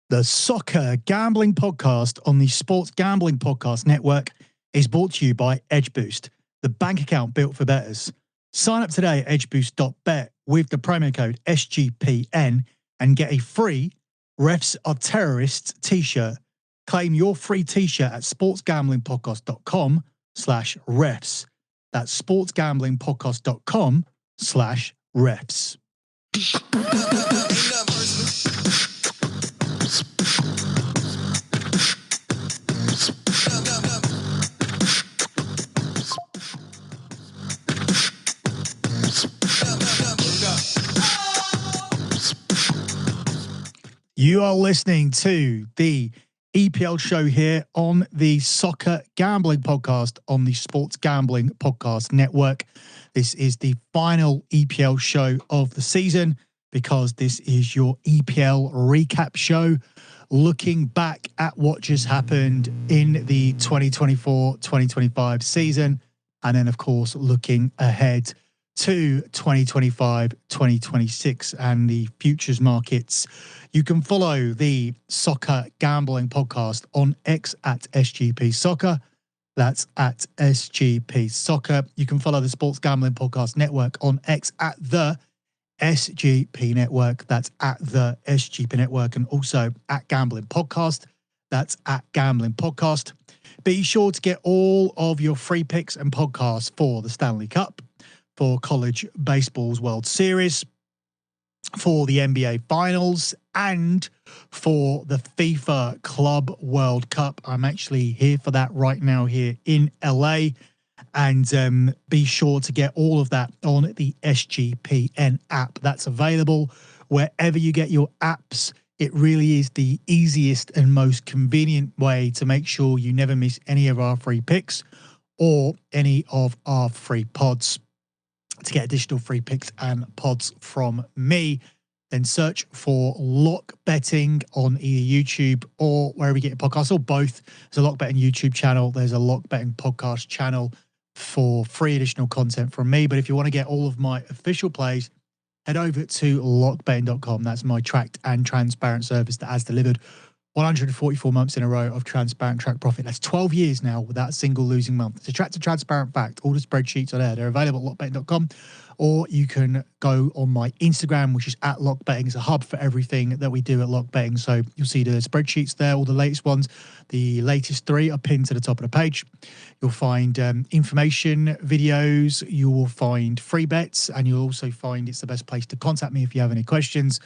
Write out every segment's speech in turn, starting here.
The Soccer Gambling Podcast on the Sports Gambling Podcast Network is brought to you by EdgeBoost, the bank account built for bettors. Sign up today at edgeboost.bet with the promo code SGPN and get a free Refs Are Terrorists t-shirt. Claim your free t-shirt at sportsgamblingpodcast.com/refs. That's sportsgamblingpodcast.com/refs. You are listening to the EPL show here on the Soccer Gambling Podcast on the Sports Gambling Podcast Network. This is the final EPL show of the season because this is your EPL recap show, looking back at what just happened in the 2024-2025 season, and then, of course, looking ahead to 2025-2026 and the futures markets. You can follow the Soccer Gambling Podcast on X at SGP Soccer. That's at SGP Soccer. You can follow the Sports Gambling Podcast Network on X at the SGP Network. That's at the SGP Network, and also at Gambling Podcast. That's at Gambling Podcast. Be sure to get all of your free picks and podcasts for the Stanley Cup, for college baseball's World Series, for the NBA Finals, and for the FIFA Club World Cup. I'm actually here for that right now here in LA. And be sure to get all of that on the SGPN app. That's available wherever you get your apps. It really is the easiest and most convenient way to make sure you never miss any of our free picks or any of our free pods. To get additional free picks and pods from me, then search for Lock Betting on either YouTube or wherever you get your podcasts, or both. There's a Lock Betting YouTube channel. There's a Lock Betting podcast channel for free additional content from me. But if you want to get all of my official plays, head over to lockbetting.com. That's my tracked and transparent service that has delivered 144 months in a row of transparent track profit. That's 12 years now without a single losing month. It's a tracked and transparent fact. All the spreadsheets are there. They're available at lockbetting.com, or you can go on my Instagram, which is at lockbetting. It's a hub for everything that we do at lockbetting. So you'll see the spreadsheets there, all the latest ones. The latest 3 are pinned to the top of the page. You'll find information, videos, you will find free bets, and you'll also find it's the best place to contact me if you have any questions.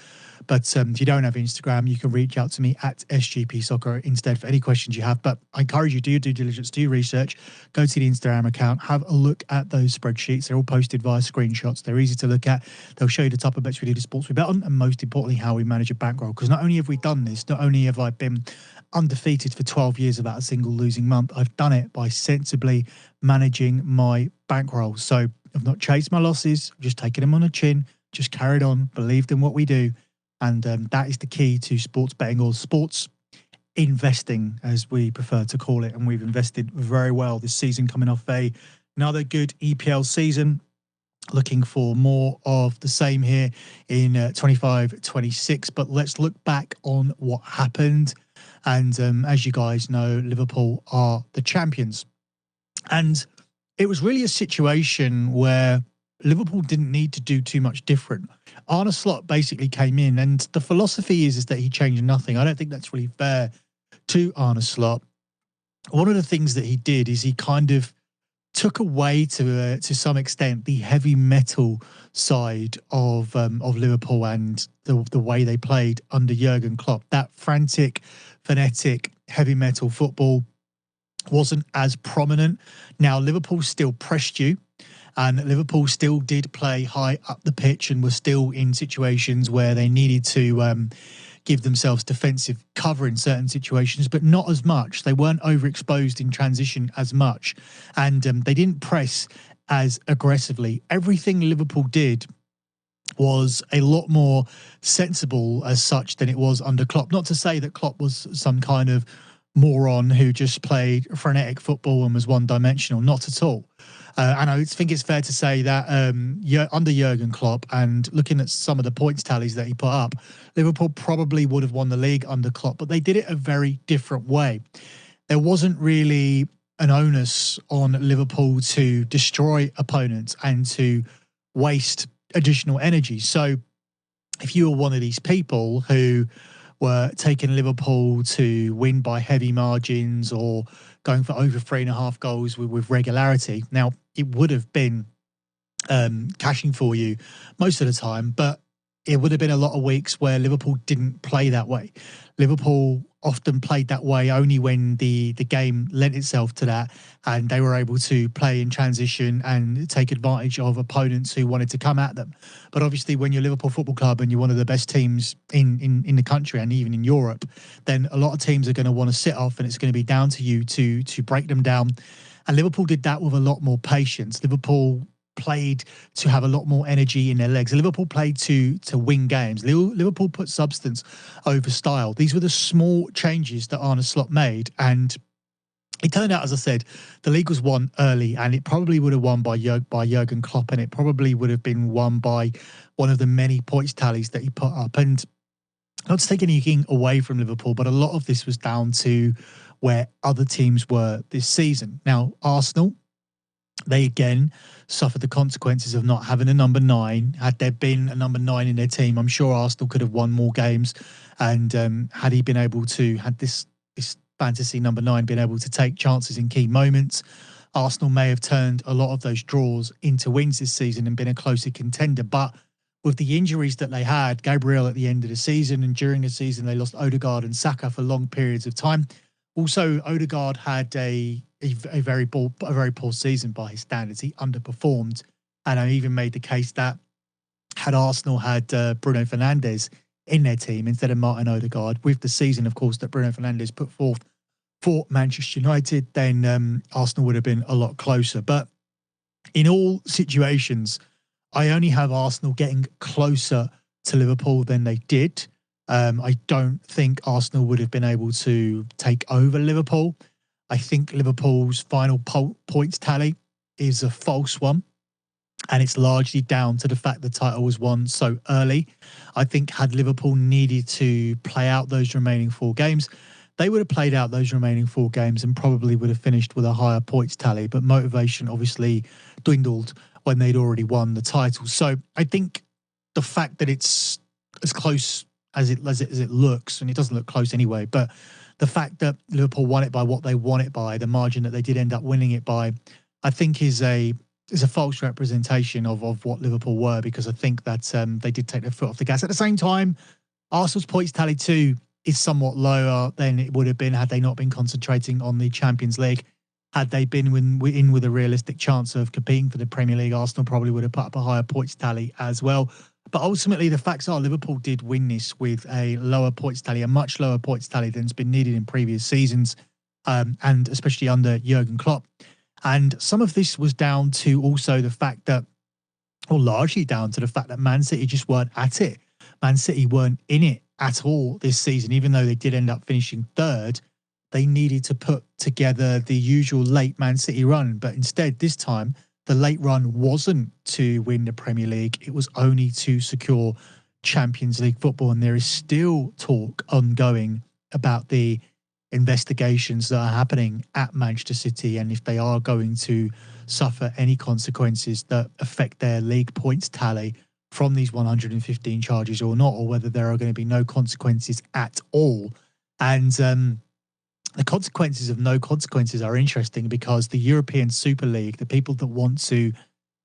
But if you don't have Instagram, you can reach out to me at SGP Soccer instead for any questions you have. But I encourage you, do your due diligence, do your research, go to the Instagram account, have a look at those spreadsheets. They're all posted via screenshots. They're easy to look at. They'll show you the type of bets we do, the sports we bet on, and most importantly, how we manage a bankroll. Because not only have we done this, not only have I been undefeated for 12 years without a single losing month, I've done it by sensibly managing my bankroll. So I've not chased my losses, I've just taken them on the chin, just carried on, believed in what we do. And that is the key to sports betting, or sports investing, as we prefer to call it. And we've invested very well this season, coming off another good EPL season. Looking for more of the same here in 25-26. But let's look back on what happened. And as you guys know, Liverpool are the champions. And it was really a situation where Liverpool didn't need to do too much different. Arne Slot basically came in, and the philosophy is that he changed nothing. I don't think that's really fair to Arne Slot. One of the things that he did is he kind of took away to some extent the heavy metal side of Liverpool and the way they played under Jurgen Klopp. That frantic, frenetic, heavy metal football wasn't as prominent. Now, Liverpool still pressed you, and Liverpool still did play high up the pitch and were still in situations where they needed to give themselves defensive cover in certain situations, but not as much. They weren't overexposed in transition as much, and they didn't press as aggressively. Everything Liverpool did was a lot more sensible as such than it was under Klopp. Not to say that Klopp was some kind of moron who just played frenetic football and was one-dimensional. Not at all. And I think it's fair to say that under Jurgen Klopp, and looking at some of the points tallies that he put up, Liverpool probably would have won the league under Klopp, but they did it a very different way. There wasn't really an onus on Liverpool to destroy opponents and to waste additional energy. So if you were one of these people who were taking Liverpool to win by heavy margins or going for over 3.5 goals with regularity, now it would have been cashing for you most of the time, but it would have been a lot of weeks where Liverpool didn't play that way. Liverpool often played that way only when the game lent itself to that, and they were able to play in transition and take advantage of opponents who wanted to come at them. But obviously, when you're Liverpool Football Club and you're one of the best teams in the country and even in Europe, then a lot of teams are going to want to sit off, and it's going to be down to you to break them down. And Liverpool did that with a lot more patience. Liverpool played to have a lot more energy in their legs. Liverpool played to win games. Liverpool put substance over style. These were the small changes that Arne Slot made, and it turned out, as I said, the league was won early, and it probably would have won by Jurgen Klopp, and it probably would have been won by one of the many points tallies that he put up. And not to take anything away from Liverpool, but a lot of this was down to where other teams were this season. Now, Arsenal, they again suffered the consequences of not having a number 9. Had there been a number 9 in their team, I'm sure Arsenal could have won more games. And had he been able to, had this fantasy number 9 been able to take chances in key moments, Arsenal may have turned a lot of those draws into wins this season and been a closer contender. But with the injuries that they had, Gabriel at the end of the season, and during the season they lost Odegaard and Saka for long periods of time. Also, Odegaard had a very poor season by his standards. He underperformed, and I even made the case that had Arsenal had Bruno Fernandes in their team instead of Martin Odegaard, with the season, of course, that Bruno Fernandes put forth for Manchester United, then Arsenal would have been a lot closer. But in all situations, I only have Arsenal getting closer to Liverpool than they did. I don't think Arsenal would have been able to take over Liverpool. I think Liverpool's final points tally is a false one, and it's largely down to the fact the title was won so early. I think had Liverpool needed to play out those remaining 4 games, they would have played out those remaining 4 games and probably would have finished with a higher points tally, but motivation obviously dwindled when they'd already won the title. So I think the fact that it's as close as it looks, and it doesn't look close anyway, but the fact that Liverpool won it by what they won it by, the margin that they did end up winning it by, I think is a false representation of what Liverpool were, because I think that they did take their foot off the gas. At the same time, Arsenal's points tally too is somewhat lower than it would have been had they not been concentrating on the Champions League. Had they been in with a realistic chance of competing for the Premier League, Arsenal probably would have put up a higher points tally as well. But ultimately, the facts are Liverpool did win this with a lower points tally, a much lower points tally than's been needed in previous seasons, and especially under Jurgen Klopp. And some of this was down to also the fact that, or largely down to the fact that Man City just weren't at it. Man City weren't in it at all this season, even though they did end up finishing 3rd. They needed to put together the usual late Man City run, but instead this time the late run wasn't to win the Premier League. It was only to secure Champions League football. And there is still talk ongoing about the investigations that are happening at Manchester City, and if they are going to suffer any consequences that affect their league points tally from these 115 charges or not, or whether there are going to be no consequences at all. And the consequences of no consequences are interesting, because the European Super League, the people that want to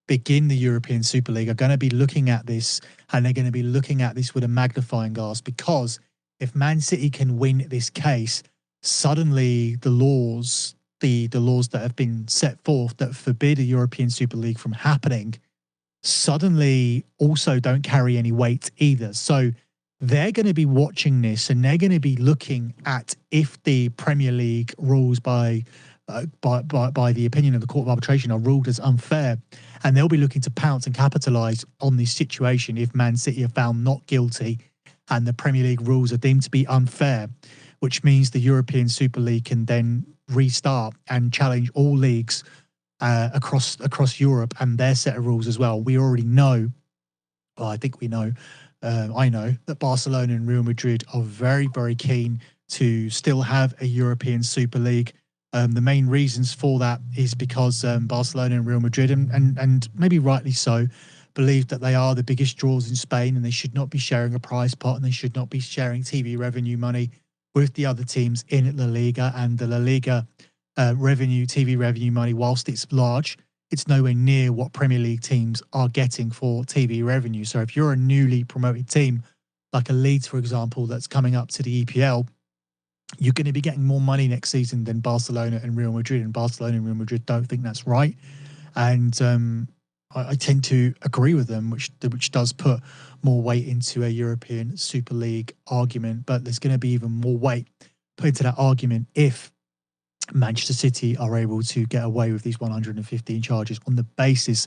begin the European Super League, are going to be looking at this, and they're going to be looking at this with a magnifying glass, because if Man City can win this case, suddenly the laws that have been set forth that forbid a European Super League from happening suddenly also don't carry any weight either. So they're going to be watching this, and they're going to be looking at if the Premier League rules by the opinion of the Court of Arbitration are ruled as unfair, and they'll be looking to pounce and capitalise on this situation if Man City are found not guilty and the Premier League rules are deemed to be unfair, which means the European Super League can then restart and challenge all leagues across Europe and their set of rules as well. We already know, well, I think we know, I know that Barcelona and Real Madrid are very, very keen to still have a European Super League. The main reasons for that is because Barcelona and Real Madrid, and maybe rightly so, believe that they are the biggest draws in Spain and they should not be sharing a prize pot and they should not be sharing TV revenue money with the other teams in La Liga. And the La Liga TV revenue money, whilst it's large, it's nowhere near what Premier League teams are getting for TV revenue. So if you're a newly promoted team, like a Leeds, for example, that's coming up to the EPL, you're going to be getting more money next season than Barcelona and Real Madrid. And Barcelona and Real Madrid don't think that's right. And I tend to agree with them, which does put more weight into a European Super League argument. But there's going to be even more weight put into that argument if Manchester City are able to get away with these 115 charges on the basis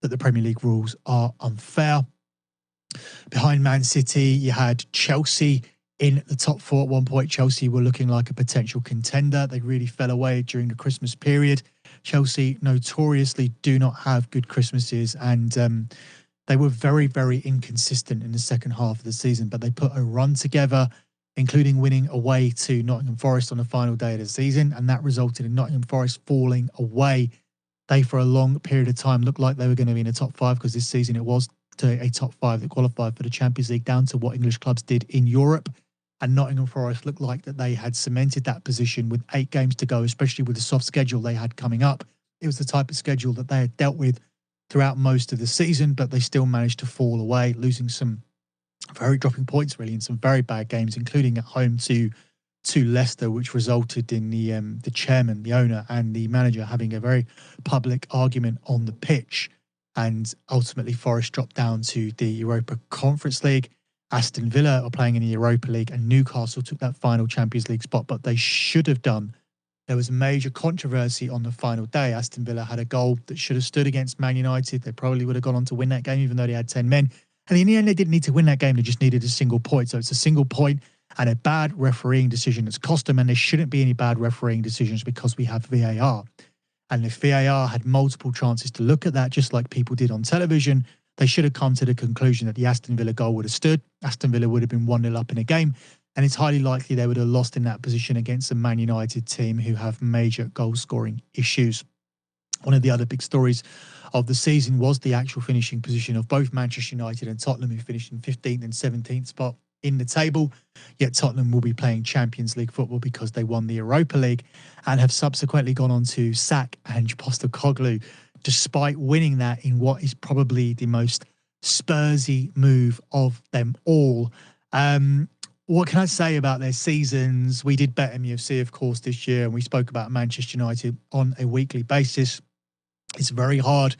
that the Premier League rules are unfair. Behind Man City, you had Chelsea in the top four. At one point, Chelsea were looking like a potential contender. They really fell away during the Christmas period. Chelsea notoriously do not have good Christmases, and they were very, very inconsistent in the second half of the season, but they put a run together, including winning away to Nottingham Forest on the final day of the season, and that resulted in Nottingham Forest falling away. They, for a long period of time, looked like they were going to be in the top five, because this season it was to a top five that qualified for the Champions League, down to what English clubs did in Europe. And Nottingham Forest looked like that they had cemented that position with 8 games to go, especially with the soft schedule they had coming up. It was the type of schedule that they had dealt with throughout most of the season, but they still managed to fall away, losing some very dropping points really in some very bad games, including at home to Leicester, which resulted in the chairman, the owner, and the manager having a very public argument on the pitch. And ultimately, Forest dropped down to the Europa Conference League. Aston Villa are playing in the Europa League, and Newcastle took that final Champions League spot, but they should have done. There was major controversy on the final day. Aston Villa had a goal that should have stood against Man United. They probably would have gone on to win that game, even though they had 10 men. And in the end, they didn't need to win that game. They just needed a single point. So it's a single point and a bad refereeing decision that's cost them. And there shouldn't be any bad refereeing decisions because we have VAR. And if VAR had multiple chances to look at that, just like people did on television, they should have come to the conclusion that the Aston Villa goal would have stood. Aston Villa would have been 1-0 up in a game. And it's highly likely they would have lost in that position against a Man United team who have major goal-scoring issues. One of the other big stories of the season was the actual finishing position of both Manchester United and Tottenham, who finished in 15th and 17th spot in the table. Yet Tottenham will be playing Champions League football because they won the Europa League and have subsequently gone on to sack Ange Postecoglou, despite winning that in what is probably the most Spursy move of them all. What can I say about their seasons? We did bet MUFC, of course, this year, and we spoke about Manchester United on a weekly basis. It's very hard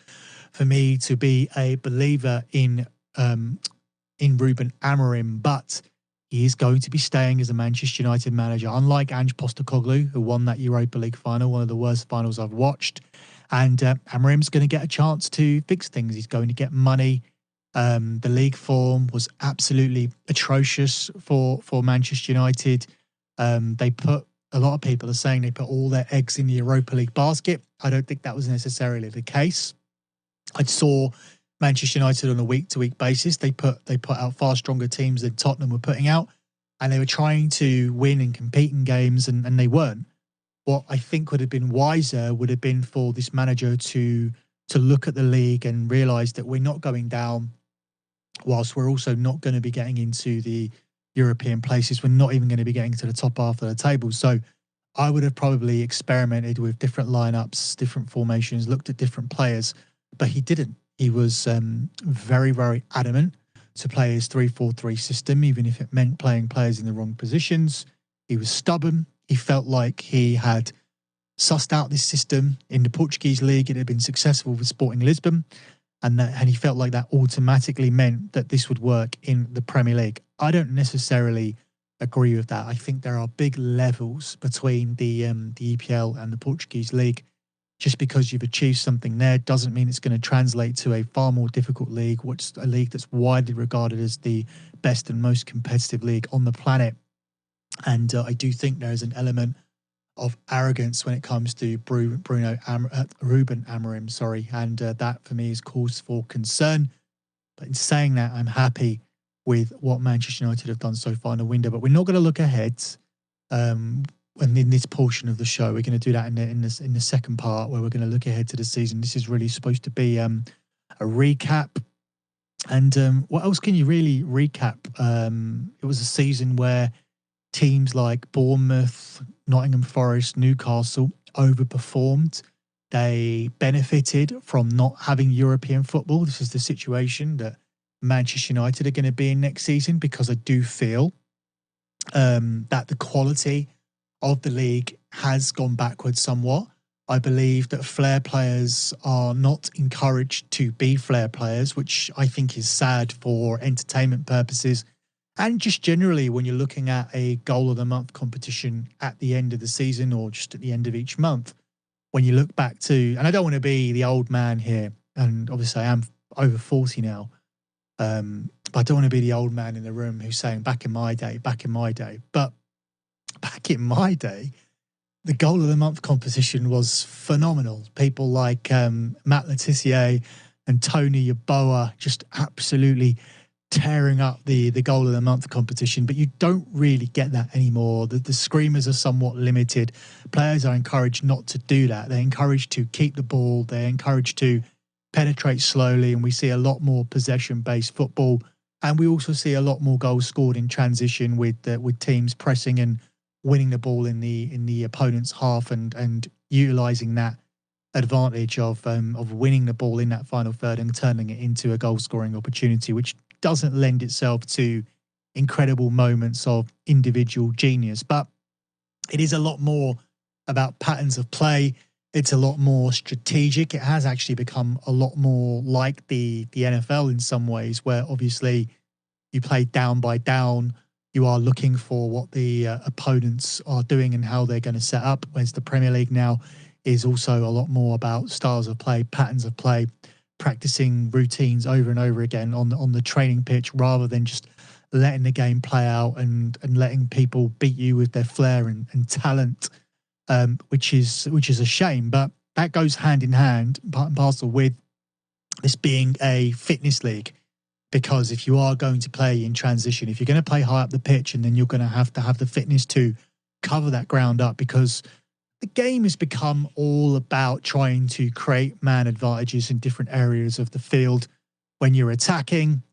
for me to be a believer in Ruben Amorim, but he is going to be staying as a Manchester United manager, unlike Ange Postecoglou, who won that Europa League final, one of the worst finals I've watched. And Amorim's going to get a chance to fix things. He's going to get money. The league form was absolutely atrocious for Manchester United. They put, a lot of people are saying they put all their eggs in the Europa League basket. I don't think that was necessarily the case. I saw Manchester United on a week-to-week basis. They put out far stronger teams than Tottenham were putting out, and they were trying to win and compete in games, and they weren't. What I think would have been wiser would have been for this manager to look at the league and realise that we're not going down, whilst we're also not going to be getting into the European places. We're not even going to be getting to the top half of the table. So I would have probably experimented with different lineups, different formations, looked at different players, but he didn't. He was very, very adamant to play his 3-4-3 system, even if it meant playing players in the wrong positions. He was stubborn. He felt like he had sussed out this system in the Portuguese league. It had been successful with Sporting Lisbon, and he felt like that automatically meant that this would work in the Premier League. I don't necessarily agree with that. I think there are big levels between the EPL and the Portuguese league. Just because you've achieved something there doesn't mean it's going to translate to a far more difficult league, which a league that's widely regarded as the best and most competitive league on the planet. And I do think there is an element of arrogance when it comes to Ruben Amorim, sorry, and that for me is cause for concern. But in saying that, I'm happy with what Manchester United have done so far in the window. But we're not going to look ahead. And in this portion of the show, we're going to do that in the second part, where we're going to look ahead to the season. This is really supposed to be a recap. And what else can you really recap? It was a season where teams like Bournemouth, Nottingham Forest, Newcastle overperformed. They benefited from not having European football. This is the situation that Manchester United are going to be in next season, because I do feel that the quality of the league has gone backwards somewhat. I believe that flair players are not encouraged to be flair players, which I think is sad for entertainment purposes. And just generally, when you're looking at a goal of the month competition at the end of the season, or just at the end of each month, when you look back to, and I don't want to be the old man here, and obviously I am over 40 now, but I don't want to be the old man in the room who's saying back in my day. But back in my day, the goal of the month competition was phenomenal. People like Matt Letitia and Tony Yeboah just absolutely tearing up the goal of the month competition. But you don't really get that anymore. The screamers are somewhat limited. Players are encouraged not to do that. They're encouraged to keep the ball. They're encouraged to penetrate slowly, and we see a lot more possession-based football. And we also see a lot more goals scored in transition, with teams pressing and winning the ball in the opponent's half, and utilising that advantage of winning the ball in that final third and turning it into a goal-scoring opportunity, which doesn't lend itself to incredible moments of individual genius. But it is a lot more about patterns of play. It's a lot more strategic. It has actually become a lot more like the NFL in some ways, where obviously you play down by down. You are looking for what the opponents are doing and how they're going to set up, whereas the Premier League now is also a lot more about styles of play, patterns of play, practicing routines over and over again on the training pitch, rather than just letting the game play out and letting people beat you with their flair and talent, which is a shame. But that goes hand in hand, part and parcel, with this being a fitness league. Because if you are going to play in transition, if you're going to play high up the pitch, and then you're going to have the fitness to cover that ground up, because the game has become all about trying to create man advantages in different areas of the field. When you're attacking,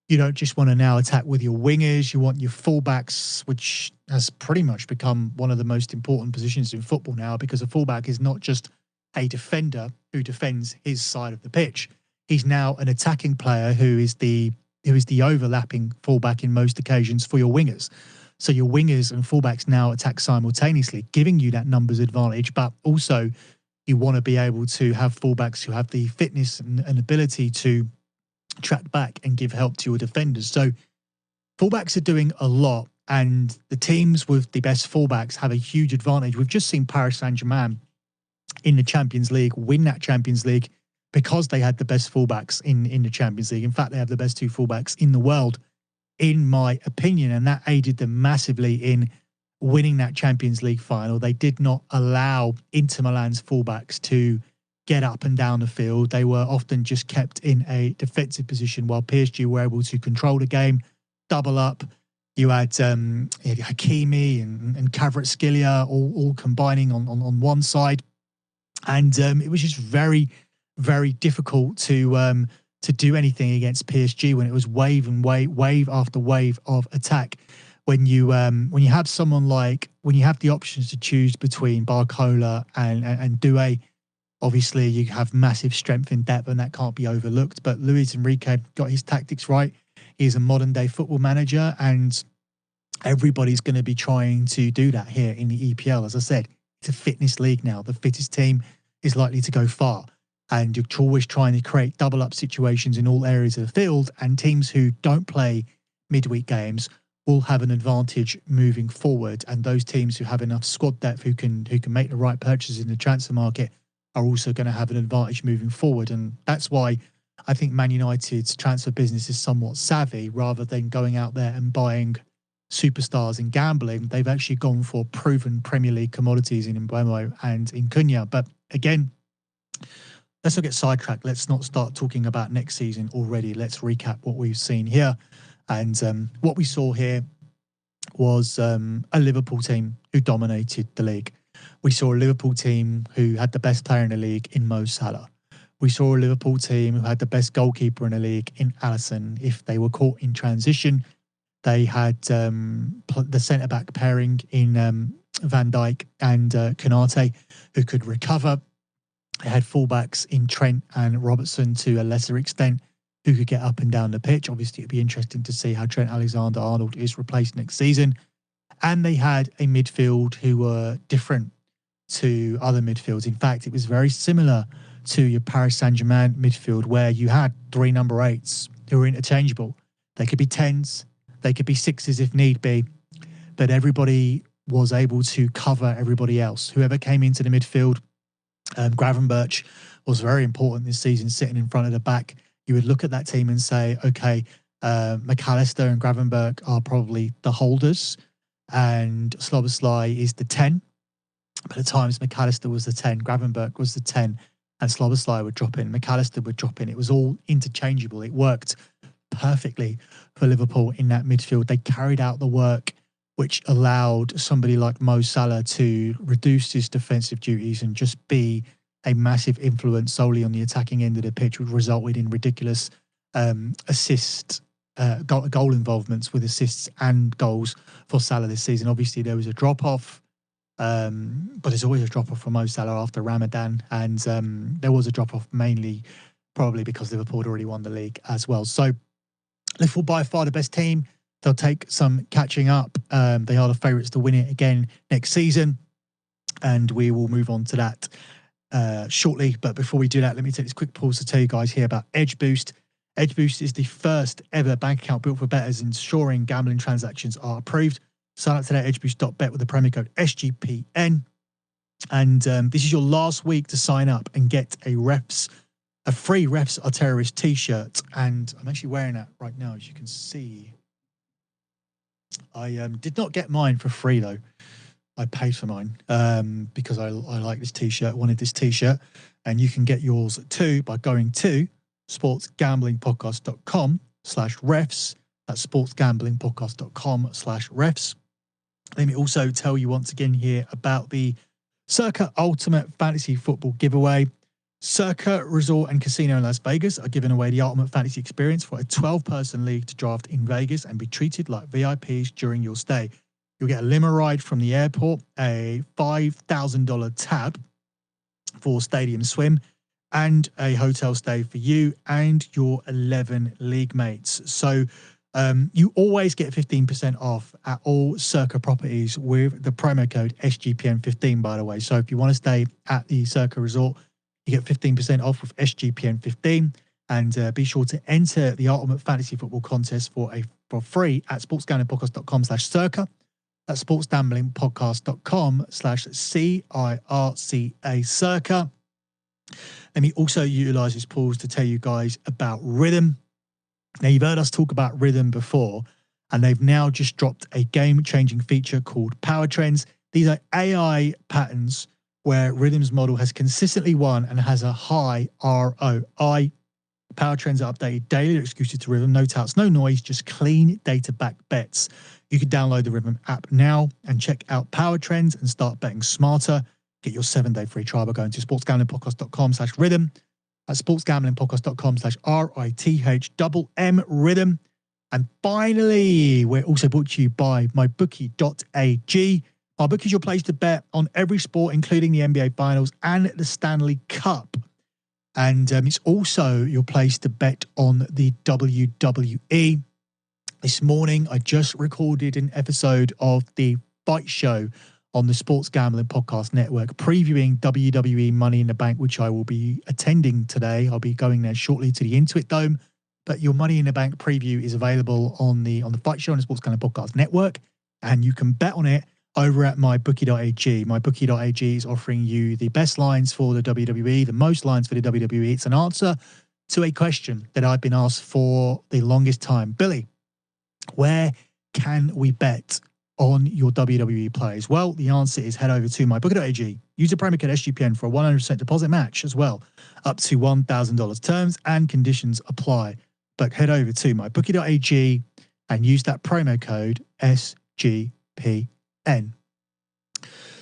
you don't just want to now attack with your wingers. You want your fullbacks, which has pretty much become one of the most important positions in football now, because a fullback is not just a defender who defends his side of the pitch. He's now an attacking player who is the overlapping fullback in most occasions for your wingers. So your wingers and fullbacks now attack simultaneously, giving you that numbers advantage. But also, you want to be able to have fullbacks who have the fitness and ability to track back and give help to your defenders. So fullbacks are doing a lot, and the teams with the best fullbacks have a huge advantage. We've just seen Paris Saint-Germain in the Champions League win that Champions League because they had the best fullbacks in the Champions League. In fact, they have the best two fullbacks in the world, in my opinion, and that aided them massively in winning that Champions League final. They did not allow Inter Milan's fullbacks to get up and down the field. They were often just kept in a defensive position, while PSG were able to control the game, double up. You had Hakimi and Kvaratskhelia all combining on one side, and it was just very, very difficult to do anything against PSG when it was wave after wave of attack. When you have someone like, when you have the options to choose between Barcola and Doué, obviously you have massive strength in depth, and that can't be overlooked. But Luis Enrique got his tactics right. He's a modern day football manager, and everybody's going to be trying to do that here in the EPL. As I said, it's a fitness league now. The fittest team is likely to go far. And you're always trying to create double up situations in all areas of the field, and teams who don't play midweek games will have an advantage moving forward. And those teams who have enough squad depth, who can make the right purchases in the transfer market, are also going to have an advantage moving forward. And that's why I think Man United's transfer business is somewhat savvy, rather than going out there and buying superstars in gambling. They've actually gone for proven Premier League commodities in Mbeumo and in Cunha. But again, let's not get sidetracked. Let's not start talking about next season already. Let's recap what we've seen here. And what we saw here was a Liverpool team who dominated the league. We saw a Liverpool team who had the best player in the league in Mo Salah. We saw a Liverpool team who had the best goalkeeper in the league in Alisson. If they were caught in transition, they had the centre-back pairing in Van Dijk and Konate, who could recover. They had fullbacks in Trent and Robertson to a lesser extent, who could get up and down the pitch. Obviously, it'd be interesting to see how Trent Alexander-Arnold is replaced next season. And they had a midfield who were different to other midfields. In fact, it was very similar to your Paris Saint-Germain midfield, where you had 3 number 8s who were interchangeable. They could be 10s, they could be 6s if need be, but everybody was able to cover everybody else. Whoever came into the midfield, Gravenberch was very important this season, sitting in front of the back. You would look at that team and say, okay, McAllister and Gravenberch are probably the holders, and Szoboszlai is the 10. But at times, McAllister was the 10, Gravenberch was the 10, and Szoboszlai would drop in, McAllister would drop in. It was all interchangeable. It worked perfectly for Liverpool in that midfield. They carried out the work, which allowed somebody like Mo Salah to reduce his defensive duties and just be a massive influence solely on the attacking end of the pitch, which resulted in ridiculous goal involvements with assists and goals for Salah this season. Obviously, there was a drop-off, but there's always a drop-off for Mo Salah after Ramadan, and there was a drop-off mainly probably because Liverpool had already won the league as well. So Liverpool by far the best team. They'll take some catching up. They are the favourites to win it again next season, and we will move on to that shortly. But before we do that, let me take this quick pause to tell you guys here about Edge Boost. Edge Boost is the first ever bank account built for bettors, ensuring gambling transactions are approved. Sign up today at edgeboost.bet with the promo code SGPN. And this is your last week to sign up and get a free Refs Are Terrorists t-shirt. And I'm actually wearing that right now, as you can see. I did not get mine for free, though. I paid for mine because I like this t-shirt, wanted this t-shirt. And you can get yours too by going to sportsgamblingpodcast.com/refs. That's sportsgamblingpodcast.com/refs. Let me also tell you once again here about the Circa Ultimate Fantasy Football giveaway. Circa Resort and Casino in Las Vegas are giving away the ultimate fantasy experience for a 12-person league to draft in Vegas and be treated like VIPs during your stay. You'll get a limo ride from the airport, a $5,000 tab for stadium swim, and a hotel stay for you and your 11 league mates. So you always get 15% off at all Circa properties with the promo code SGPN15, by the way. So if you want to stay at the Circa Resort, you get 15% off with SGPN15. And be sure to enter the Ultimate Fantasy Football Contest for free at sportsgamblingpodcast.com/circa. That's sportsgamblingpodcast.com/CIRCA circa. Let me also utilize this pause to tell you guys about Rhythm. Now, you've heard us talk about Rhythm before, and they've now just dropped a game-changing feature called Power Trends. These are AI patterns where Rhythm's model has consistently won and has a high ROI. Power Trends are updated daily. They're exclusive to Rhythm. No touts, no noise, just clean data-backed bets. You can download the Rhythm app now and check out Power Trends and start betting smarter. Get your 7-day free trial by going to sportsgamblingpodcast.com/rhythm. At sportsgamblingpodcast.com/RITHMM rhythm. And finally, we're also brought to you by mybookie.ag. MyBookie is your place to bet on every sport, including the NBA Finals and the Stanley Cup. And it's also your place to bet on the WWE. This morning, I just recorded an episode of the Fight Show on the Sports Gambling Podcast Network, previewing WWE Money in the Bank, which I will be attending today. I'll be going there shortly to the Intuit Dome. But your Money in the Bank preview is available on the Fight Show on the Sports Gambling Podcast Network, and you can bet on it over at mybookie.ag. Mybookie.ag is offering you the best lines for the WWE, the most lines for the WWE. It's an answer to a question that I've been asked for the longest time. Billy, where can we bet on your WWE players? Well, the answer is head over to mybookie.ag. Use a promo code SGPN for a 100% deposit match as well, up to $1,000. Terms and conditions apply. But head over to mybookie.ag and use that promo code SGPN.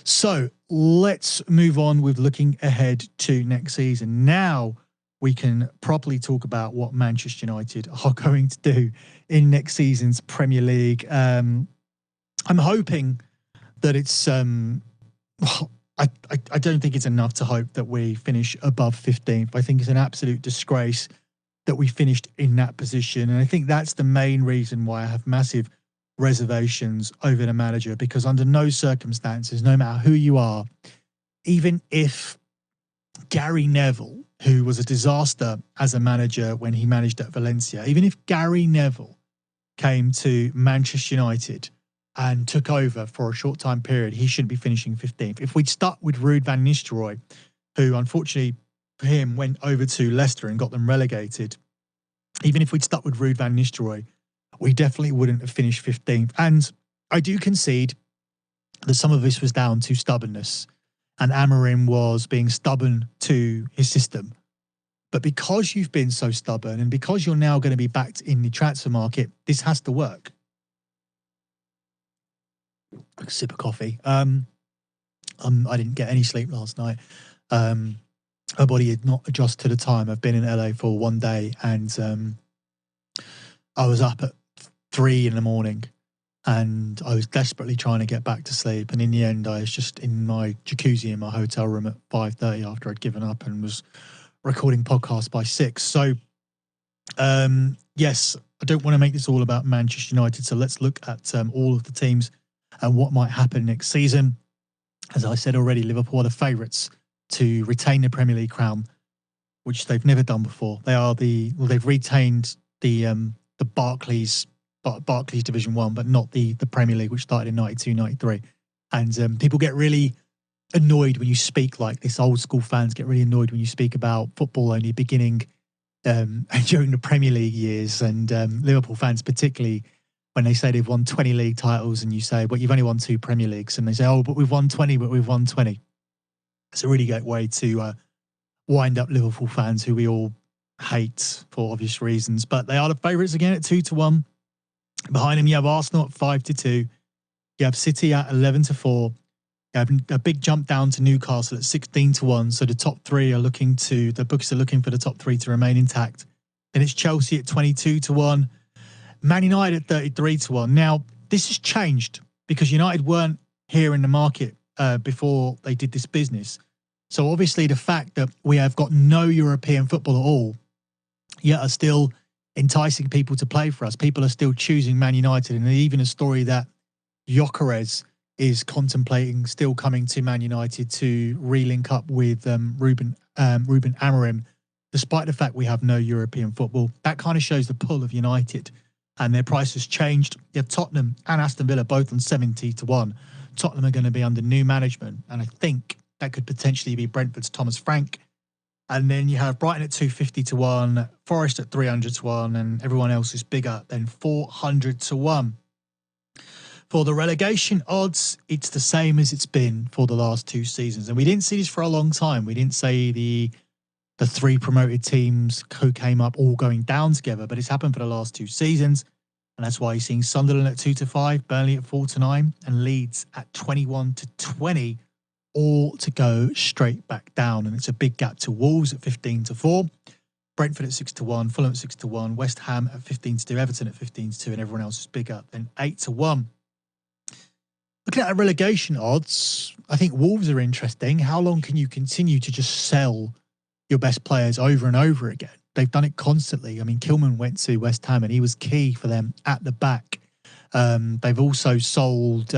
So let's move on with looking ahead to next season. Now we can properly talk about what Manchester United are going to do in next season's Premier League. I'm hoping that it's I don't think it's enough to hope that we finish above 15th. I think it's an absolute disgrace that we finished in that position. And I think that's the main reason why I have massive reservations over the manager, because under no circumstances, no matter who you are, even if Gary Neville, who was a disaster as a manager when he managed at Valencia, even if Gary Neville came to Manchester United and took over for a short time period, he shouldn't be finishing 15th. If we'd stuck with Ruud van Nistelrooy, who unfortunately for him went over to Leicester and got them relegated, even if we'd stuck with Ruud van Nistelrooy, we definitely wouldn't have finished 15th. And I do concede that some of this was down to stubbornness, and Amorim was being stubborn to his system. But because you've been so stubborn and because you're now going to be backed in the transfer market, this has to work. A sip of coffee. I didn't get any sleep last night. My body had not adjusted to the time. I've been in LA for one day, and I was up at 3 a.m. and I was desperately trying to get back to sleep. And in the end, I was just in my jacuzzi in my hotel room at 5:30 after I'd given up and was recording podcasts by 6. So, yes, I don't want to make this all about Manchester United. So let's look at all of the teams and what might happen next season. As I said already, Liverpool are the favourites to retain the Premier League crown, which they've never done before. They've retained the Barclays Division 1, but not the Premier League, which started in 92-93. And people get really annoyed when you speak like this. Old school fans get really annoyed when you speak about football only beginning during the Premier League years. And Liverpool fans particularly, when they say they've won 20 league titles and you say, but you've only won 2 Premier Leagues. And they say, oh, but we've won 20, but we've won 20. It's a really great way to wind up Liverpool fans who we all hate for obvious reasons. But they are the favourites again at 2-1. Behind them, you have Arsenal at 5-2. You have City at 11-4. You have a big jump down to Newcastle at 16-1. So the top three are the bookies are looking for the top three to remain intact. Then it's Chelsea at 22-1. Man United at 33-1. Now, this has changed because United weren't here in the market before they did this business. So obviously the fact that we have got no European football at all, yet are still enticing people to play for us. People are still choosing Man United. And even a story that Gyökeres is contemplating still coming to Man United to re-link up with Ruben Amorim, despite the fact we have no European football. That kind of shows the pull of United. And their price has changed. You have Tottenham and Aston Villa both on 70-1. Tottenham are going to be under new management. And I think that could potentially be Brentford's Thomas Frank. And then you have Brighton at 250-1, Forest at 300-1, and everyone else is bigger than 400-1. For the relegation odds, it's the same as it's been for the last 2 seasons. And we didn't see this for a long time. We didn't say the 3 promoted teams who came up all going down together, but it's happened for the last 2 seasons. And that's why you're seeing Sunderland at 2-5, Burnley at 4-9, and Leeds at 21-20, all to go straight back down. And it's a big gap to Wolves at 15-4, Brentford at 6-1, Fulham at 6-1, West Ham at 15-2, Everton at 15-2, and everyone else is bigger than 8-1. Looking at the relegation odds, I think Wolves are interesting. How long can you continue to just sell your best players over and over again? They've done it constantly. I mean, Kilman went to West Ham and he was key for them at the back. They've also sold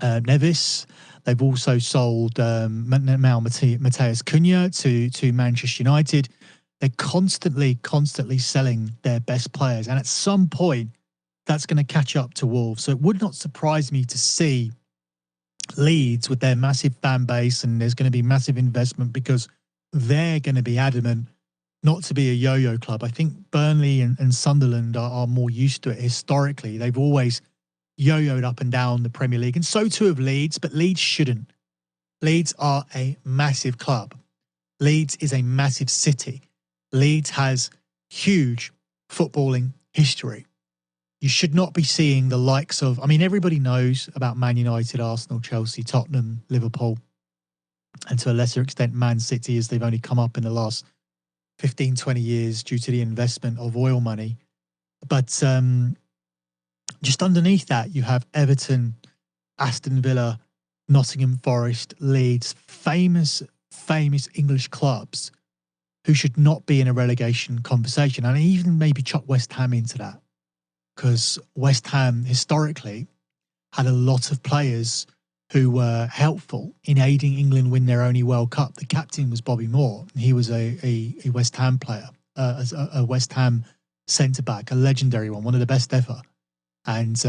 Neves. They've also sold Mateus Cunha to Manchester United. They're constantly selling their best players. And at some point, that's going to catch up to Wolves. So it would not surprise me to see Leeds with their massive fan base, and there's going to be massive investment because they're going to be adamant not to be a yo-yo club. I think Burnley and Sunderland are more used to it historically. They've always yo-yoed up and down the Premier League, and so too have Leeds, but Leeds shouldn't. Leeds are a massive club. Leeds is a massive city. Leeds has huge footballing history. You should not be seeing the likes of, I mean, everybody knows about Man United, Arsenal, Chelsea, Tottenham, Liverpool, and to a lesser extent Man City, as they've only come up in the last 15, 20 years due to the investment of oil money. But just underneath that, you have Everton, Aston Villa, Nottingham Forest, Leeds, famous English clubs who should not be in a relegation conversation. And even maybe chuck West Ham into that, because West Ham historically had a lot of players who were helpful in aiding England win their only World Cup. The captain was Bobby Moore. He was a West Ham player, a West Ham centre-back, a legendary one of the best ever. And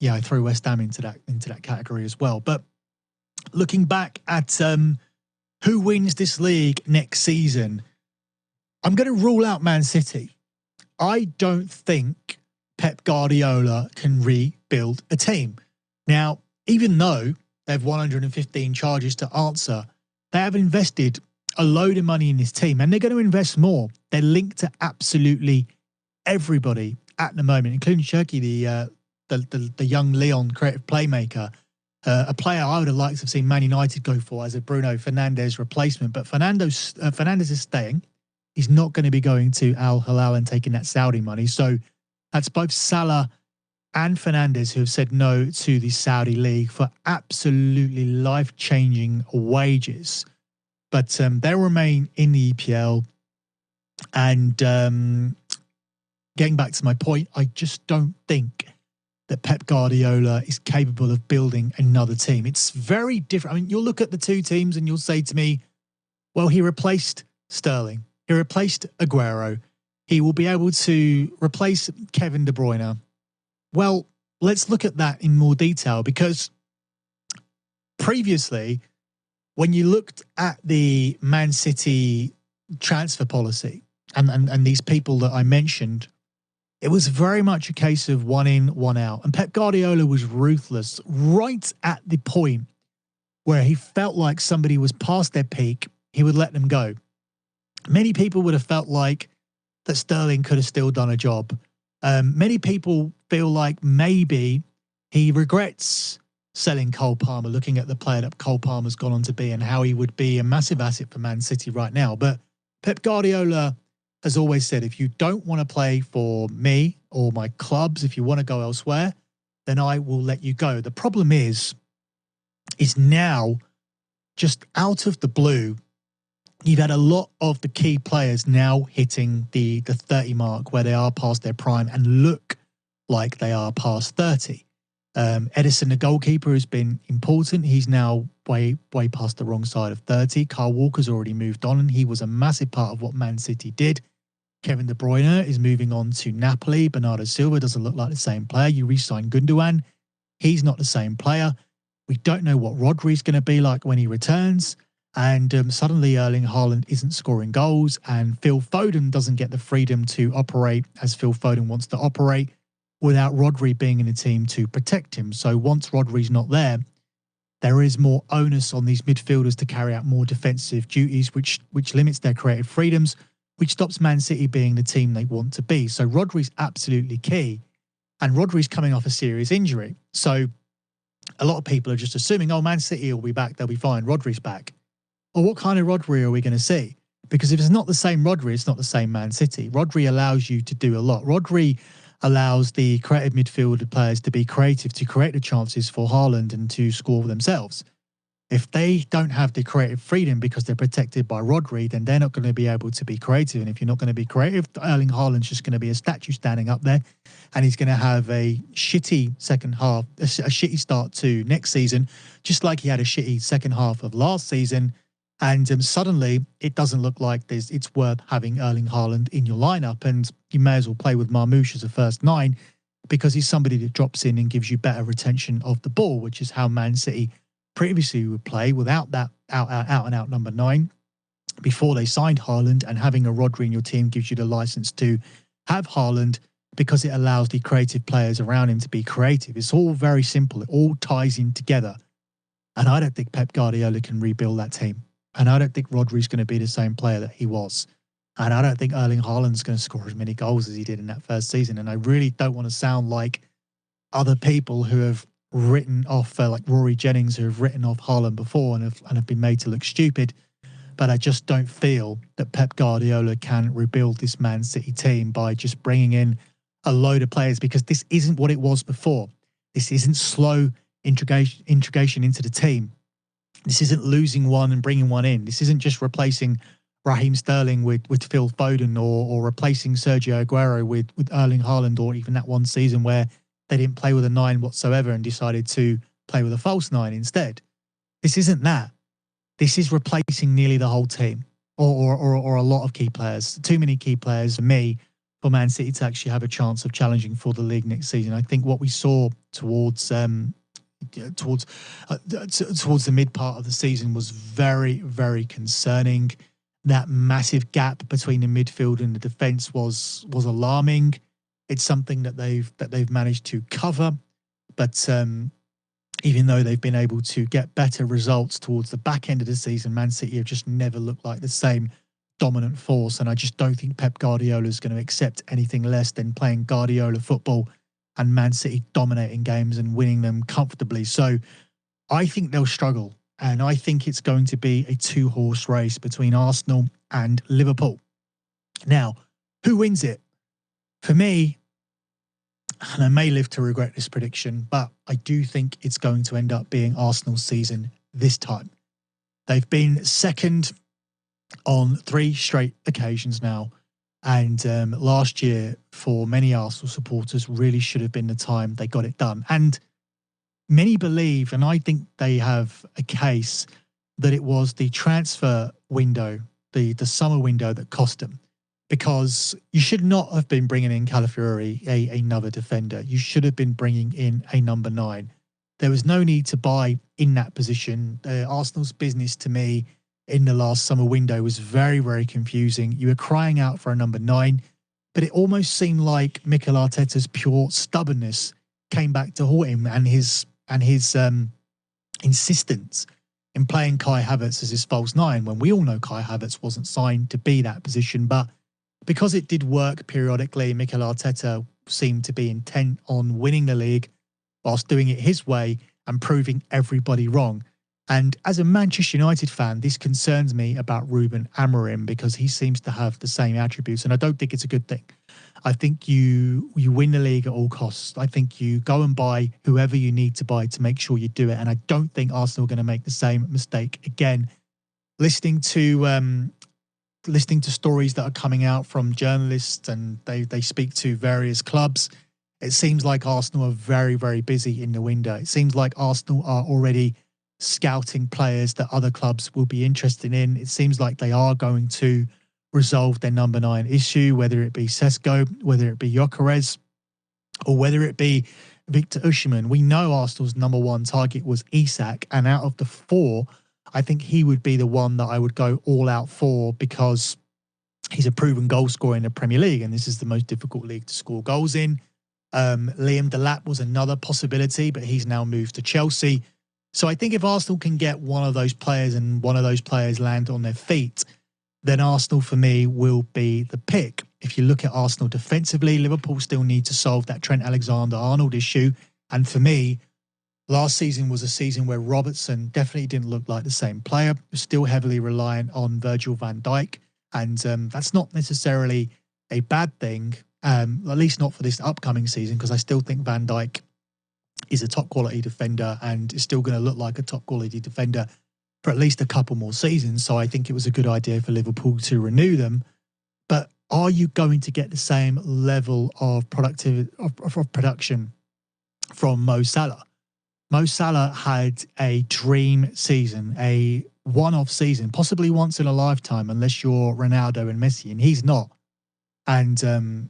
I throw West Ham into that category as well. But looking back at who wins this league next season, I'm going to rule out Man City. I don't think Pep Guardiola can rebuild a team. Now, even though they have 115 charges to answer, they have invested a load of money in this team, and they're going to invest more. They're linked to absolutely everybody at the moment, including Cherky, the young Leon creative playmaker, a player I would have liked to have seen Man United go for as a Bruno Fernandes replacement. But Fernandes is staying. He's not going to be going to Al Hilal and taking that Saudi money. So that's both Salah and Fernandes who have said no to the Saudi league for absolutely life-changing wages. But they'll remain in the EPL. And getting back to my point, I just don't think that Pep Guardiola is capable of building another team. It's very different. I mean, you'll look at the two teams and you'll say to me, well, he replaced Sterling. He replaced Aguero. He will be able to replace Kevin De Bruyne. Well, let's look at that in more detail, because previously, when you looked at the Man City transfer policy and these people that I mentioned, it was very much a case of one in, one out. And Pep Guardiola was ruthless right at the point where he felt like somebody was past their peak. He would let them go. Many people would have felt like that Sterling could have still done a job. Many people feel like maybe he regrets selling Cole Palmer, looking at the player that Cole Palmer's gone on to be and how he would be a massive asset for Man City right now. But Pep Guardiola has always said, if you don't want to play for me or my clubs, if you want to go elsewhere, then I will let you go. The problem is now, just out of the blue, you've had a lot of the key players now hitting the 30 mark, where they are past their prime and look like they are past 30. Edison, the goalkeeper, has been important. He's now way past the wrong side of 30. Kyle Walker's already moved on, and he was a massive part of what Man City did. Kevin De Bruyne is moving on to Napoli. Bernardo Silva doesn't look like the same player. You re-sign Gundogan. He's not the same player. We don't know what Rodri's going to be like when he returns. And suddenly Erling Haaland isn't scoring goals, and Phil Foden doesn't get the freedom to operate as Phil Foden wants to operate without Rodri being in the team to protect him. So once Rodri's not there, there is more onus on these midfielders to carry out more defensive duties, which limits their creative freedoms, which stops Man City being the team they want to be. So Rodri's absolutely key, and Rodri's coming off a serious injury. So a lot of people are just assuming, oh, Man City will be back, they'll be fine, Rodri's back. Well, what kind of Rodri are we going to see? Because if it's not the same Rodri, it's not the same Man City. Rodri allows you to do a lot. Rodri allows the creative midfield players to be creative, to create the chances for Haaland and to score themselves. If they don't have the creative freedom because they're protected by Rodri, then they're not going to be able to be creative. And if you're not going to be creative, Erling Haaland's just going to be a statue standing up there, and he's going to have a shitty second half, a shitty start to next season, just like he had a shitty second half of last season. And suddenly it doesn't look like it's worth having Erling Haaland in your lineup, and you may as well play with Marmoush as a first nine, because he's somebody that drops in and gives you better retention of the ball, which is how Man City previously would play without that out and out number 9. before they signed Haaland, and having a Rodri in your team gives you the license to have Haaland because it allows the creative players around him to be creative. It's all very simple. It all ties in together. And I don't think Pep Guardiola can rebuild that team. And I don't think Rodri's going to be the same player that he was. And I don't think Erling Haaland's going to score as many goals as he did in that first season. And I really don't want to sound like other people who have written off, like Rory Jennings, who have written off Haaland before and have been made to look stupid. But I just don't feel that Pep Guardiola can rebuild this Man City team by just bringing in a load of players, because this isn't what it was before. This isn't slow integration into the team. This isn't losing one and bringing one in. This isn't just replacing Raheem Sterling with Phil Foden, or replacing Sergio Aguero with Erling Haaland, or even that one season where they didn't play with a 9 whatsoever and decided to play with a false 9 instead. This isn't that. This is replacing nearly the whole team, or a lot of key players. Too many key players for me, for Man City to actually have a chance of challenging for the league next season. I think what we saw towards the mid part of the season was very, very concerning. That massive gap between the midfield and the defence was alarming. It's something that they've managed to cover, but even though they've been able to get better results towards the back end of the season, Man City have just never looked like the same dominant force. And I just don't think Pep Guardiola is going to accept anything less than playing Guardiola football and Man City dominating games and winning them comfortably. So I think they'll struggle. And I think it's going to be a 2-horse race between Arsenal and Liverpool. Now, who wins it? For me, and I may live to regret this prediction, but I do think it's going to end up being Arsenal's season this time. They've been second on 3 straight occasions now. And last year, for many Arsenal supporters, really should have been the time they got it done. And many believe, and I think they have a case, that it was the transfer window, the summer window, that cost them. Because you should not have been bringing in Calafiori, another defender. You should have been bringing in a number 9. There was no need to buy in that position. Arsenal's business, to me, in the last summer window was very, very confusing. You were crying out for a number 9, but it almost seemed like Mikel Arteta's pure stubbornness came back to haunt him, and his insistence in playing Kai Havertz as his false 9, when we all know Kai Havertz wasn't signed to be that position. But because it did work periodically, Mikel Arteta seemed to be intent on winning the league whilst doing it his way and proving everybody wrong. And as a Manchester United fan, this concerns me about Ruben Amorim, because he seems to have the same attributes, and I don't think it's a good thing. I think you win the league at all costs. I think you go and buy whoever you need to buy to make sure you do it, and I don't think Arsenal are going to make the same mistake again. Listening to stories that are coming out from journalists, and they speak to various clubs, it seems like Arsenal are very, very busy in the window. It seems like Arsenal are already scouting players that other clubs will be interested in. It seems like they are going to resolve their number 9 issue, whether it be Sesko, whether it be Gyökeres, or whether it be Victor Osimhen. We know Arsenal's number 1 target was Isak, and out of the 4, I think he would be the one that I would go all out for, because he's a proven goal scorer in the Premier League, and this is the most difficult league to score goals in. Liam Delap was another possibility, but he's now moved to Chelsea. So I think if Arsenal can get one of those players, and one of those players land on their feet, then Arsenal, for me, will be the pick. If you look at Arsenal defensively, Liverpool still need to solve that Trent Alexander-Arnold issue. And for me, last season was a season where Robertson definitely didn't look like the same player. Was still heavily reliant on Virgil van Dijk. And that's not necessarily a bad thing, at least not for this upcoming season, because I still think Van Dijk is a top quality defender and is still going to look like a top quality defender for at least a couple more seasons. So I think it was a good idea for Liverpool to renew them. But are you going to get the same level of productivity of production from Mo Salah? Mo Salah had a dream season, a one-off season, possibly once in a lifetime, unless you're Ronaldo and Messi, and he's not. And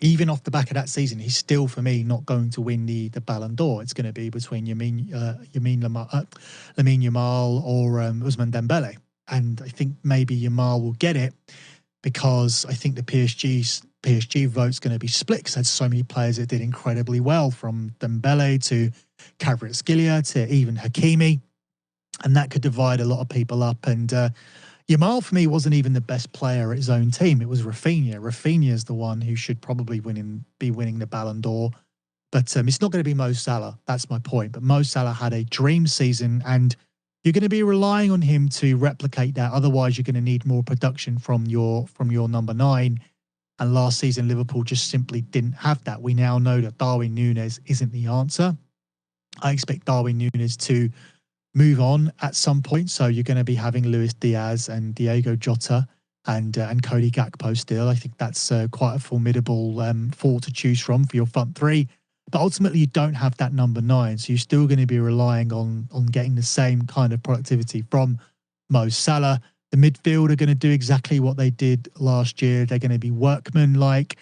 even off the back of that season, he's still, for me, not going to win the Ballon d'Or. It's going to be between Lamine Yamal or Ousmane Dembele. and I think maybe Yamal will get it, because I think the PSG vote's going to be split, because there's so many players that did incredibly well, from Dembele to Kvaratskhelia to even Hakimi, and that could divide a lot of people up. And Yamal, for me, wasn't even the best player at his own team. It was Rafinha. Rafinha is the one who should probably be winning the Ballon d'Or. But it's not going to be Mo Salah. That's my point. But Mo Salah had a dream season, and you're going to be relying on him to replicate that. Otherwise, you're going to need more production from your number 9. And last season, Liverpool just simply didn't have that. We now know that Darwin Núñez isn't the answer. I expect Darwin Núñez to move on at some point. So you're going to be having Luis Diaz and Diego Jota and Cody Gakpo still. I think that's quite a formidable 4 to choose from for your front 3. But ultimately, you don't have that number 9. So you're still going to be relying on getting the same kind of productivity from Mo Salah. The midfield are going to do exactly what they did last year. They're going to be workman-like,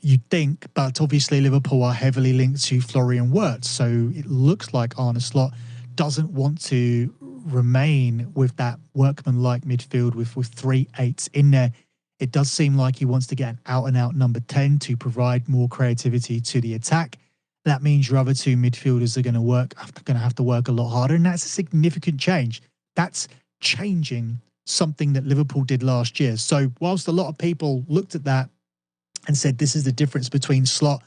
you'd think. But obviously, Liverpool are heavily linked to Florian Wirtz. So it looks like Arne Slot doesn't want to remain with that workman-like midfield with 3 8s in there. It does seem like he wants to get an out-and-out number 10 to provide more creativity to the attack. That means your other 2 midfielders are going to have to work a lot harder, and that's a significant change. That's changing something that Liverpool did last year. So whilst a lot of people looked at that and said this is the difference between Slot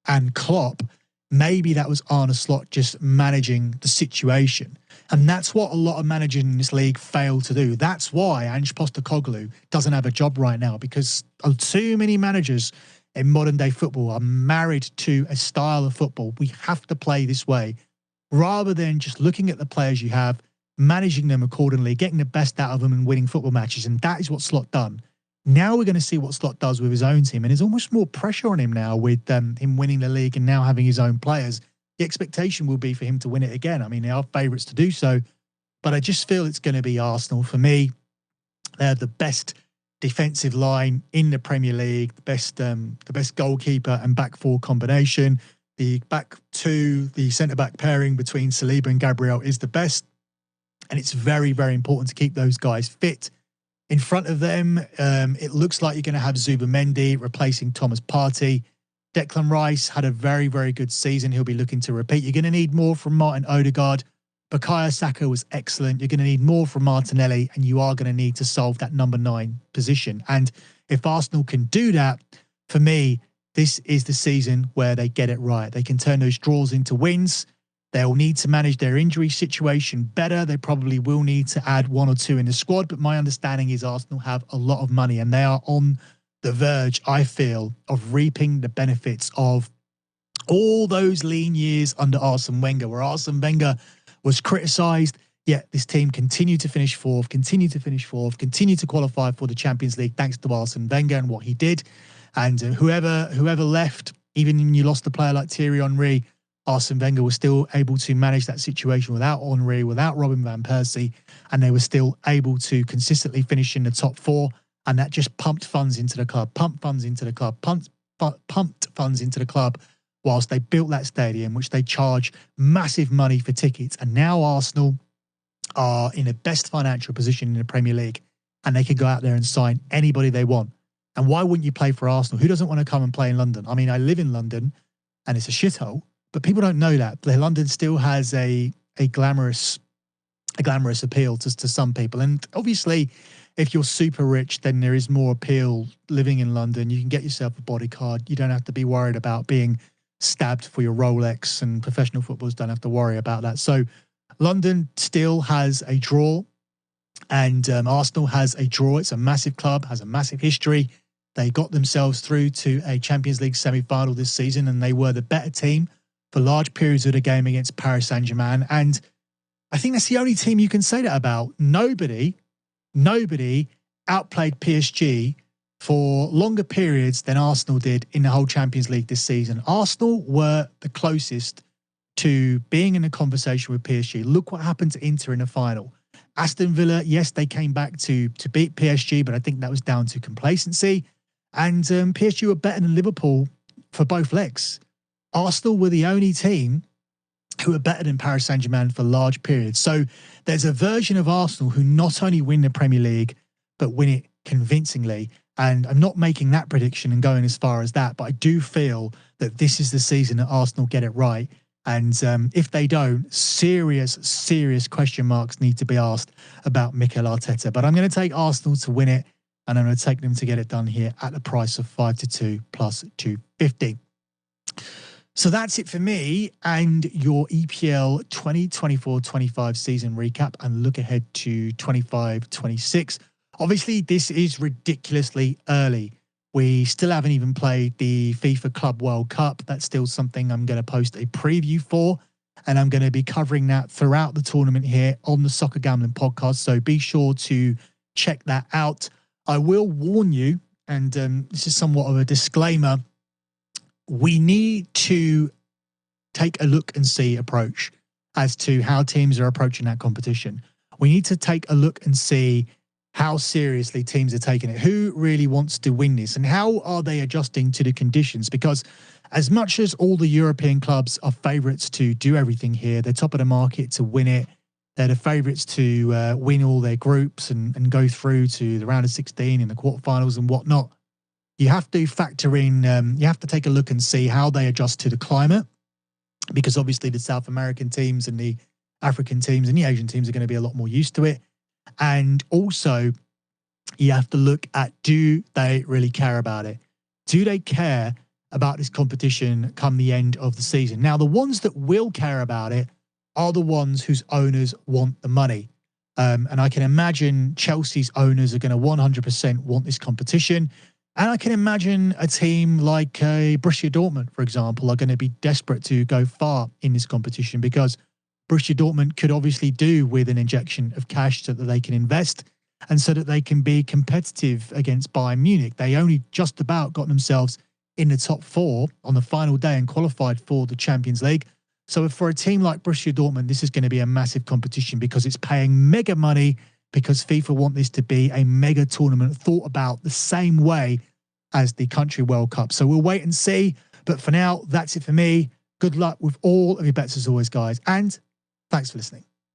and Klopp, maybe that was Arne Slot just managing the situation. And that's what a lot of managers in this league fail to do. That's why Ange Postecoglou doesn't have a job right now, because too many managers in modern day football are married to a style of football. We have to play this way, rather than just looking at the players you have, managing them accordingly, getting the best out of them and winning football matches. And that is what Slot done. Now we're going to see what Slot does with his own team. And there's almost more pressure on him now with him winning the league and now having his own players. The expectation will be for him to win it again. I mean, they are favourites to do so, but I just feel it's going to be Arsenal. For me, they're the best defensive line in the Premier League, the best goalkeeper and back 4 combination. The back 2, the centre-back pairing between Saliba and Gabriel is the best. And it's very, very important to keep those guys fit. In front of them, it looks like you're going to have Zubimendi replacing Thomas Partey. Declan Rice had a very, very good season. He'll be looking to repeat. You're going to need more from Martin Odegaard. Bukayo Saka was excellent. You're going to need more from Martinelli, and you are going to need to solve that number 9 position. And if Arsenal can do that, for me, this is the season where they get it right. They can turn those draws into wins. They'll need to manage their injury situation better. They probably will need to add 1 or 2 in the squad. But my understanding is Arsenal have a lot of money, and they are on the verge, I feel, of reaping the benefits of all those lean years under Arsene Wenger, where Arsene Wenger was criticised, yet this team continued to finish 4th, continued to qualify for the Champions League thanks to Arsene Wenger and what he did. And whoever left, even when you lost a player like Thierry Henry, Arsene Wenger was still able to manage that situation without Henry, without Robin van Persie, and they were still able to consistently finish in the top 4. And that just pumped funds into the club, pumped funds into the club, whilst they built that stadium, which they charge massive money for tickets. And now Arsenal are in the best financial position in the Premier League, and they can go out there and sign anybody they want. And why wouldn't you play for Arsenal? Who doesn't want to come and play in London? I mean, I live in London, and it's a shithole, but people don't know that. London still has a glamorous appeal to some people. And obviously, if you're super rich, then there is more appeal living in London. You can get yourself a bodyguard. You don't have to be worried about being stabbed for your Rolex, and professional footballers don't have to worry about that. So London still has a draw, and Arsenal has a draw. It's a massive club, has a massive history. They got themselves through to a Champions League semi-final this season, and they were the better team for large periods of the game against Paris Saint-Germain. And I think that's the only team you can say that about. Nobody outplayed PSG for longer periods than Arsenal did in the whole Champions League this season. Arsenal were the closest to being in a conversation with PSG. Look what happened to Inter in the final. Aston Villa, yes, they came back to beat PSG, but I think that was down to complacency. And PSG were better than Liverpool for both legs. Arsenal were the only team who are better than Paris Saint-Germain for large periods. So there's a version of Arsenal who not only win the Premier League, but win it convincingly. And I'm not making that prediction and going as far as that, but I do feel that this is the season that Arsenal get it right. And if they don't, serious question marks need to be asked about Mikel Arteta. But I'm going to take Arsenal to win it, and I'm going to take them to get it done here at the price of 5-2 plus 250. So that's it for me and your EPL 2024-25 season recap and look ahead to 25-26. Obviously, this is ridiculously early. We still haven't even played the FIFA Club World Cup. That's still something I'm going to post a preview for, and I'm going to be covering that throughout the tournament here on the Soccer Gambling Podcast. So be sure to check that out. I will warn you, and this is somewhat of a disclaimer, we need to take a look and see approach as to how teams are approaching that competition. We need to take a look and see how seriously teams are taking it. Who really wants to win this? And how are they adjusting to the conditions? Because as much as all the European clubs are favourites to do everything here, they're top of the market to win it. They're the favourites to win all their groups and go through to the round of 16 in the quarterfinals and whatnot. You have to factor in, you have to take a look and see how they adjust to the climate, because obviously the South American teams and the African teams and the Asian teams are going to be a lot more used to it. And also, you have to look at, do they really care about it? Do they care about this competition come the end of the season? Now, the ones that will care about it are the ones whose owners want the money. And I can imagine Chelsea's owners are going to 100% want this competition. And I can imagine a team like Borussia Dortmund, for example, are going to be desperate to go far in this competition, because Borussia Dortmund could obviously do with an injection of cash so that they can invest and so that they can be competitive against Bayern Munich. They only just about got themselves in the top 4 on the final day and qualified for the Champions League. So for a team like Borussia Dortmund, this is going to be a massive competition because it's paying mega money, because FIFA want this to be a mega tournament thought about the same way as the Country World Cup. So we'll wait and see. But for now, that's it for me. Good luck with all of your bets as always, guys. And thanks for listening.